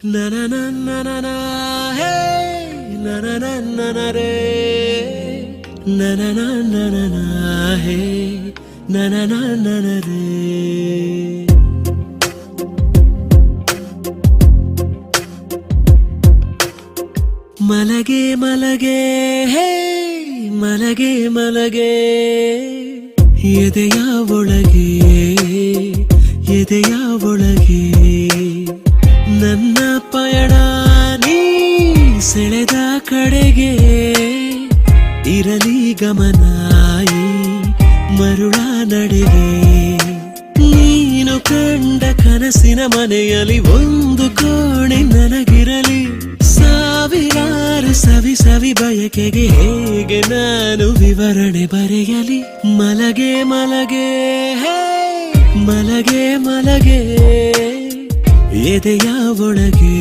ನನ ಹೇ ನನ ರೇ ನನ ಹೇ ನನ ರೇ. ಮಲಗೆ ಮಲಗೆ ಹೇ ಮಲಗೆ ಮಲಗೆ ಎದೆಯ ಒಳಗೆ ಎದೆಯ ಒಳಗೆ ನನ್ನ ಪಯಣ ನೀ ಸೆಳೆದ ಕಡೆಗೆ ಇರಲಿ ಗಮನಾಯಿ ಮರುಳ ನಡೆಗೆ. ನೀನು ಕಂಡ ಕನಸಿನ ಮನೆಯಲ್ಲಿ ಒಂದು ಕೋಣೆ ನನಗಿರಲಿ. ಸಾವಿರಾರು ಸವಿ ಸವಿ ಬಯಕೆಗೆ ಹೇಗೆ ನಾನು ವಿವರಣೆ ಬರೆಯಲಿ. ಮಲಗೆ ಮಲಗೆ ಹೇ ಮಲಗೆ ಮಲಗೆ ಎದೆಯ ಒಳಗೆ